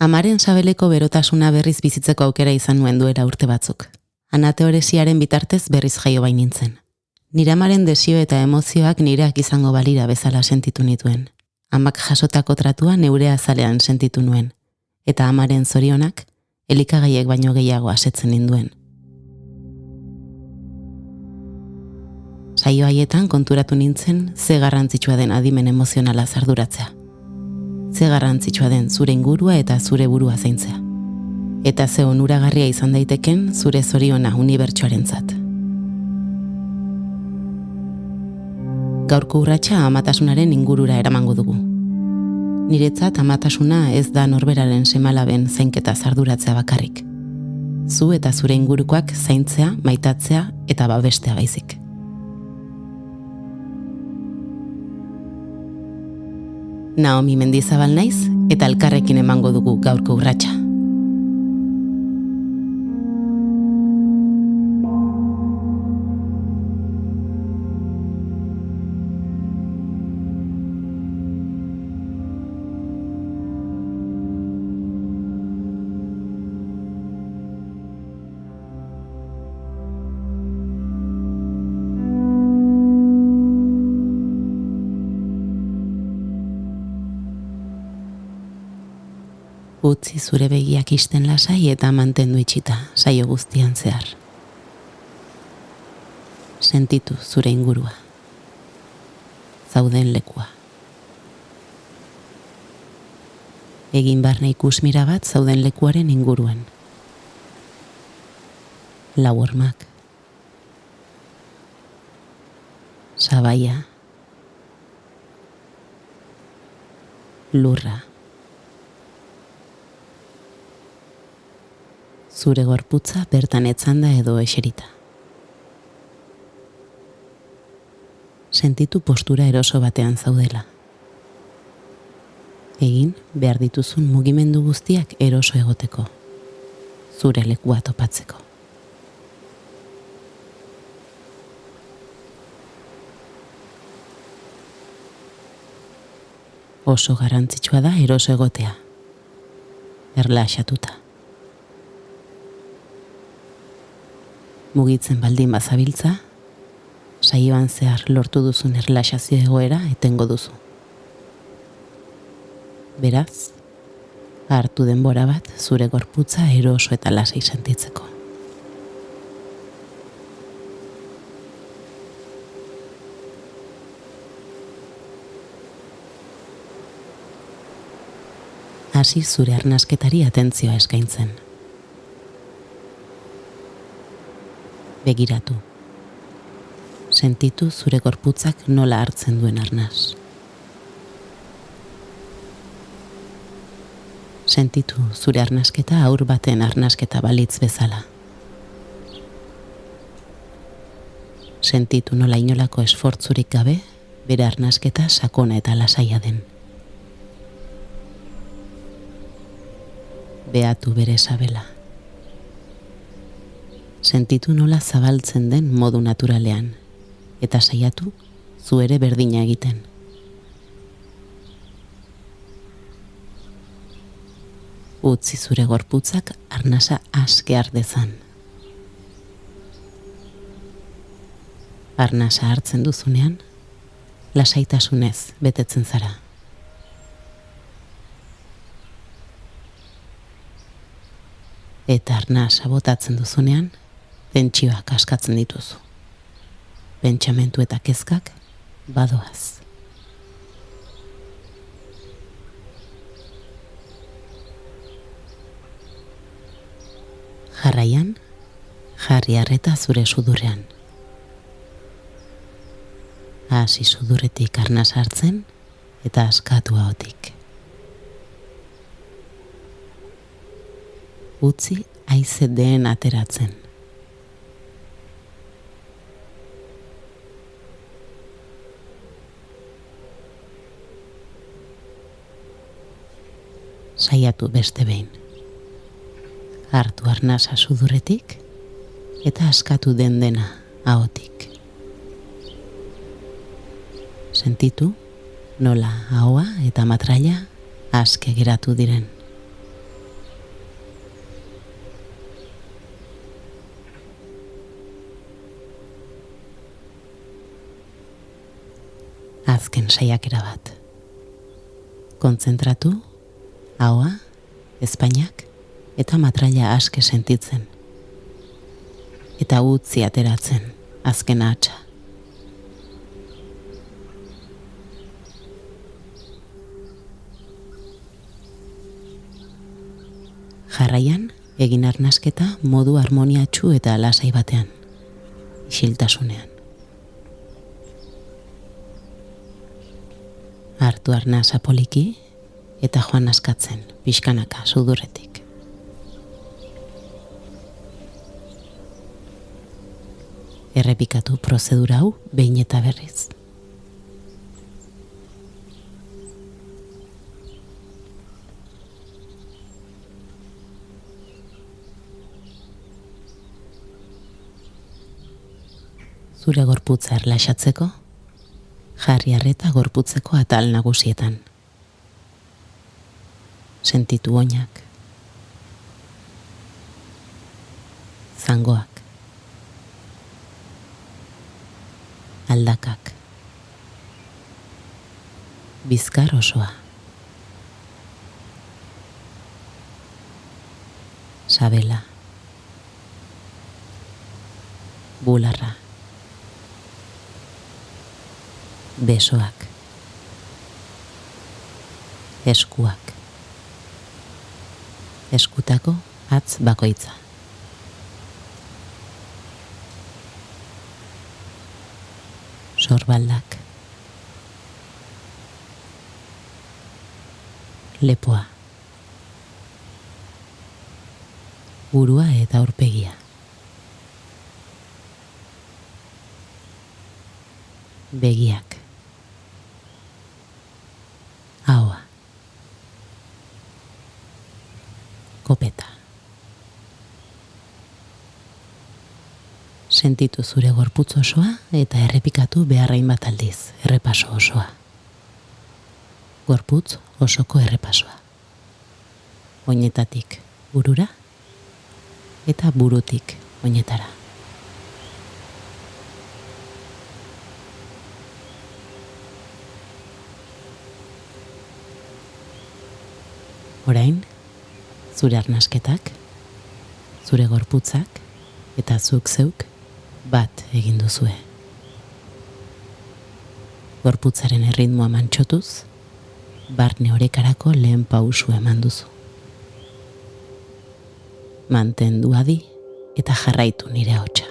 Amaren sabeleko berotasuna berriz bizitzeko aukera izan nuen duela urte batzuk. Anateoresiaren bitartez berriz jaio bain nintzen. Nire amaren desio eta emozioak nireak izango balira bezala sentitu nituen. Amak jasotako tratua neure azalean sentitu nuen. Eta amaren zorionak, elikagaiek baino gehiago asetzen ninduen. Saio haietan konturatu nintzen ze garrantzitsua den adimen emozionala zarduratzea. Ze garrantzitsua den zure ingurua eta zure burua zaintzea. Eta ze onuragarria izan daiteken zure zoriona unibertsoarentzat. Gaurko urratsa amatasunaren ingurura eramango dugu. Niretzat amatasuna ez da norberaren semalaben zainketa zarduratzea bakarrik. Zu eta zure ingurukoak zaintzea, maitatzea eta babestea baizik. Naomi Mendizabal naiz eta elkarrekin emango dugu gaurko urratsa. Utzi zure begiak isten lasai eta mantendu itxita saio guztian zehar. Sentitu zure ingurua. Zauden lekua. Egin barne ikusmira bat zauden lekuaren inguruan. Lau hormak. Sabaia. Lurra. Zure gorputza bertan etzanda edo eserita. Sentitu postura eroso batean zaudela. Egin behar dituzun mugimendu guztiak eroso egoteko. Zure lekua topatzeko. Oso garrantzitsua da eroso egotea. Erlaxatuta. Mugitzen baldin bazabiltza, saioan zehar lortu duzun erlaxazio egoera etengo duzu. Beraz, hartu denbora bat zure gorputza eroso eta lasai sentitzeko. Hasi zure arnasketari atentzioa eskaintzen. Begiratu. Sentitu zure gorputzak nola hartzen duen arnas. Sentitu zure arnasketa haur baten arnasketa balitz bezala. Sentitu nola inolako esfortzurik gabe, bere arnasketa sakona eta lasaia den. Beatu bere sabela. Sentitu nola zabaltzen den modu naturalean, eta saiatu zu ere berdina egiten. Utzi zure gorputzak arnasa aske har dezan. Arnasa hartzen duzunean, lasaitasunez betetzen zara. Eta arnasa botatzen duzunean, tentsioak askatzen dituzu. Pentsamentu eta kezkak badoaz. Jarraian, jarri arreta zure sudurrean. Hasi sudurretik arnas hartzen eta askatu ahotik. Utzi haize den ateratzen. Saiatu beste behin. Hartu arnasa sudurretik eta askatu den dena ahotik. Sentitu nola ahoa eta matraila aske geratu diren. Azken saiakera bat. Kontzentratu, ahoa, ezpainak eta matraila aske sentitzen. Eta utzi ateratzen, azken hatsa. Jarraian, egin arnasketa modu harmoniatsu eta lasai batean, isiltasunean. Hartu arnasa poliki eta joan askatzen, pixkanaka sudurretik. Errepikatu prozedura hau behin eta berriz. Zure gorputza erlaxatzeko, jarri arreta gorputzeko atal nagusietan. Sentitu oinak, zangoak, aldakak, bizkar osoa, sabela, bularra, besoak, eskuak, eskutako hatz bakoitza. Sorbaldak, lepoa, burua eta aurpegia. Begiak, ahoa, kopeta. Sentitu zure gorputz osoa eta errepikatu beharrain bat aldiz, errepaso osoa. Gorputz osoko errepasoa. Oinetatik burura eta burutik oinetara. Orain, zure arnasketak, zure gorputzak eta zuk zeuk bat egin duzue. Gorputzaren erritmoa mantxotuz, barne orekarako lehen pausu eman duzu. Mantendu adi eta jarraitu nire ahotsa.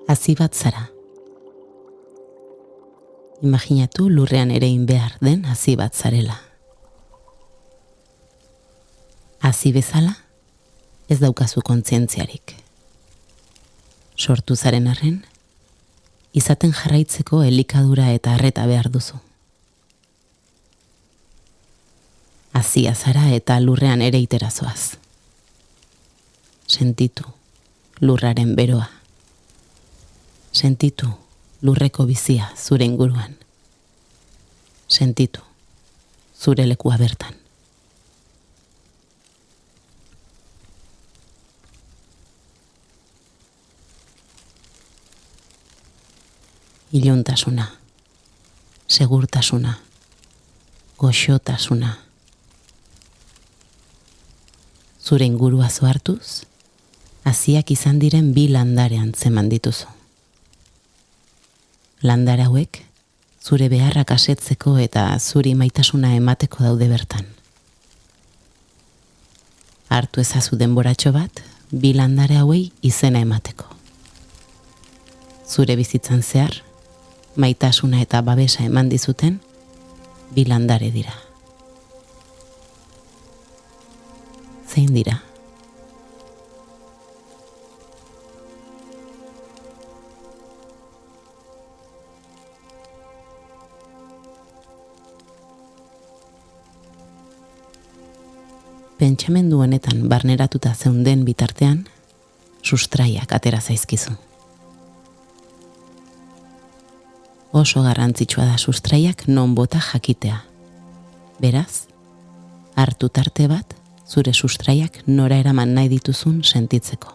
Hazi bat zara. Imaginatu lurrean erein behar den hazi bat zarela. Hazi bezala, ez daukazu kontzientziarik. Sortu zaren arren, izaten jarraitzeko elikadura eta arreta behar duzu. Hazia zara eta lurrean ereitera zoaz. Sentitu lurraren beroa. Sentitu lurreko bizia zure inguruan. Sentitu zure lekua bertan. Iluntasuna, segurtasuna, goxotasuna. Zure ingurua zoartuz, haziak izan diren bi landare antzeman dituzu. Landare hauek, zure beharrak asetzeko eta zuri maitasuna emateko daude bertan. Hartu ezazu denboratxo bat, bi landare hauei izena emateko. Zure bizitzan zehar, maitasuna eta babesa eman dizuten, bi landare dira. Zein dira? Pentsamendu honetan barneratuta zeunden bitartean, sustraiak atera zaizkizu. Oso garrantzitsua da sustraiak non bota jakitea. Beraz, hartu tarte bat zure sustraiak nora eraman nahi dituzun sentitzeko.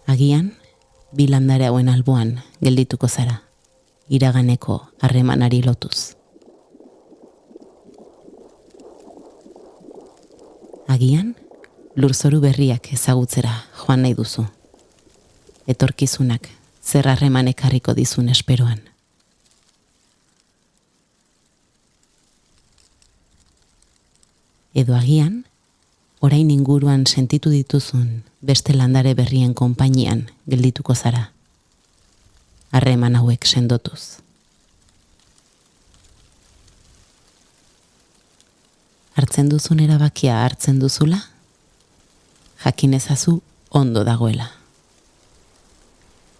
Agian, bi landare hauen alboan geldituko zara, iraganeko harremanari lotuz. Agian, lurzoru berriak ezagutzera joan nahi duzu. Etorkizunak zer harreman ekarriko dizun esperoan. Edo agian, orain inguruan sentitu dituzun beste landare berrien konpainian geldituko zara. Harreman hauek sendotuz. Hartzen duzun erabakia hartzen duzula, jakin ezazu ondo dagoela.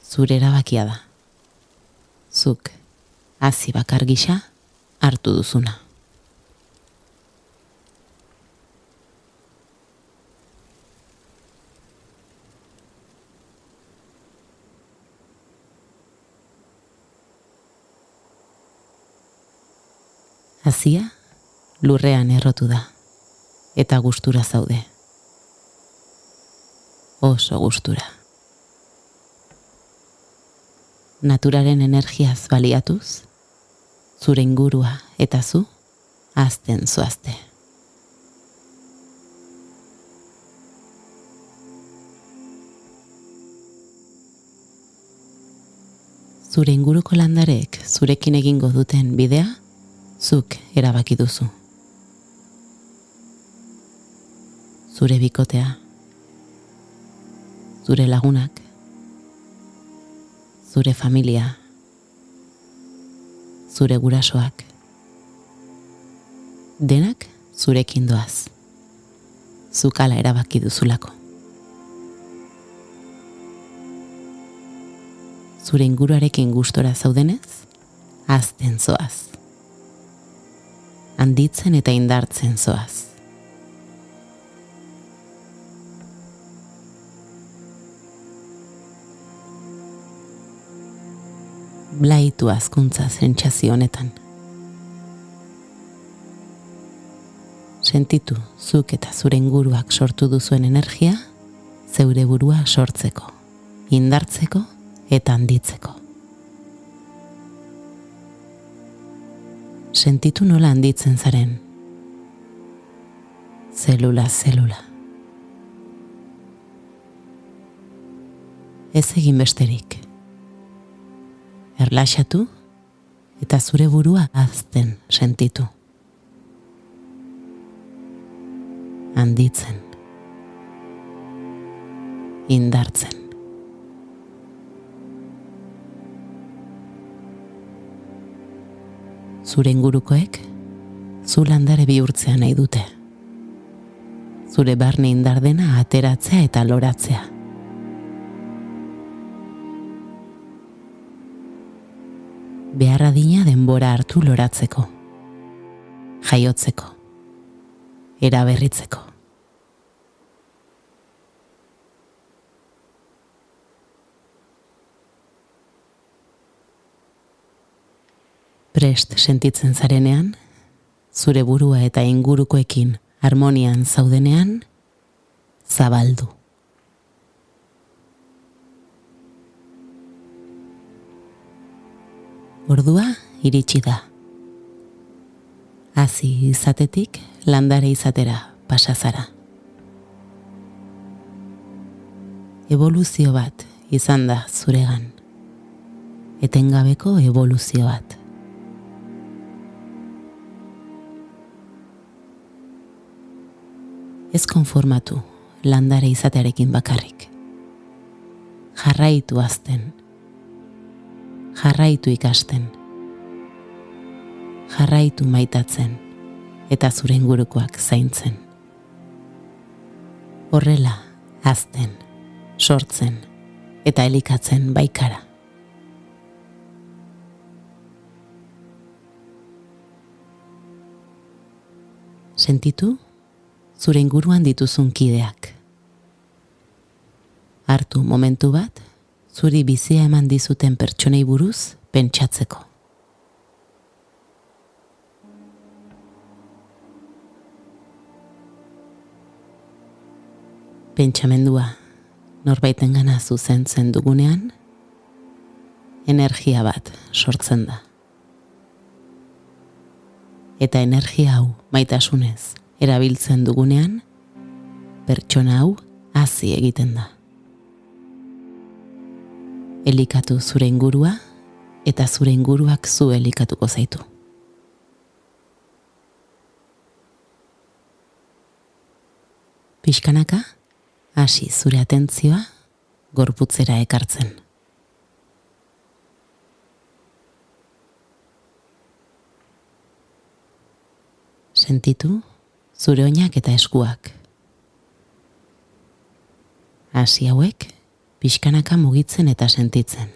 Zure erabakia da. Zuk hazi bakar gisa hartu duzuna. Hazia lurrean errotu da, eta gustura zaude. Oso gustura. Naturaren energiaz baliatuz, zure ingurua eta zu hazten zoazte. Zure inguruko landareek zurekin egingo duten bidea, zuk erabaki duzu. Zure bikotea, zure lagunak, zure familia, zure gurasoak, denak zurekin doaz. Zuk hala erabaki duzulako. Zure inguruarekin gustora zaudenez, hazten zoaz. Handitzen eta indartzen zoaz. Blaitu azkuntza sentsazio honetan. Sentitu zuk eta zure inguruak sortu duzuen energia, zeure burua sortzeko, indartzeko eta handitzeko. Sentitu nola handitzen zaren. Zelula, zelula. Ez egin besterik. Erlaxatu eta zure burua hazten sentitu. Handitzen. Indartzen. Zure ingurukoek, zu landare bihurtzea nahi dute. Zure barne indar dena ateratzea eta loratzea. Behar adina denbora hartu loratzeko. Jaiotzeko. Eraberritzeko. Prest sentitzen zarenean, zure burua eta ingurukoekin harmonian zaudenean, zabaldu. Ordua iritsi da. Hazi izatetik landare izatera pasa zara. Eboluzio bat izan da zuregan. Etengabeko eboluzio bat. Ez konformatu landare izatearekin bakarrik. Jarraitu hazten. Jarraitu ikasten. Jarraitu maitatzen eta zure ingurukoak zaintzen. Horrela hazten, sortzen eta elikatzen baikara. Sentitu zure inguruan dituzun kideak. Hartu momentu bat, zuri bizia eman dizuten pertsonei buruz pentsatzeko. Pentsamendua norbaitengana zuzentzen dugunean, energia bat sortzen da. Eta energia hau maitasunez erabiltzen dugunean, pertsona hau hazi egiten da. Elikatu zure ingurua, eta zure inguruak zu elikatuko zaitu. Pixkanaka, hasi zure atentzioa gorputzera ekartzen. Sentitu zure oinak eta eskuak. Hasi hauek pixkanaka mugitzen eta sentitzen.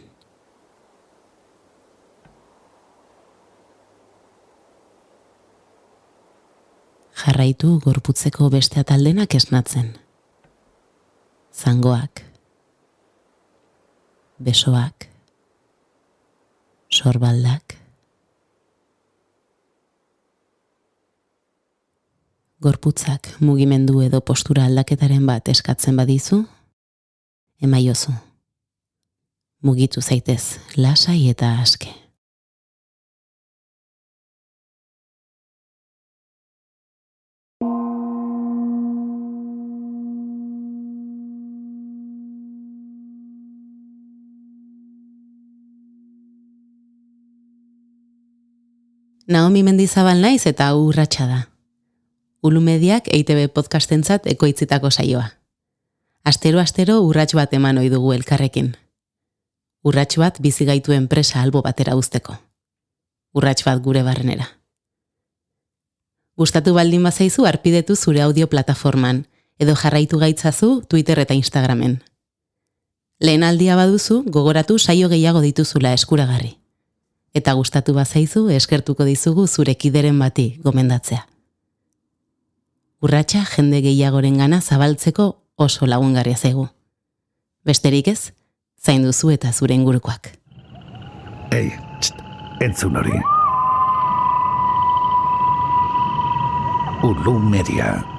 Jarraitu gorputzeko beste ataldenak esnatzen. Zangoak, besoak, sorbaldak. Gorputzak mugimendu edo postura aldaketaren bat eskatzen badizu, emaiozu. Mugitu zaitez lasai eta aske. Naomi Mendizabal naiz eta hau Urratsa da. Ulumediak EITB podcastentzat ekoitzitako saioa. Astero urrats bat eman ohi dugu elkarrekin. Urrats bat bizi gaitu enpresa albo batera uzteko. Urrats bat gure barrenera. Gustatu baldin bazaizu arpidetu zure audio plataforman, edo jarraitu gaitzazu Twitter eta Instagramen. Lehen aldia baduzu, gogoratu saio gehiago dituzula eskuragarri. Eta gustatu bazaizu eskertuko dizugu zure kideren bati gomendatzea. Urratsa jende gehiagorengana zabaltzeko oso lagungarria zaigu. Besterik ez, zaindu zu eta zure ingurukoak. Ei, entzun hori. Ulu Media.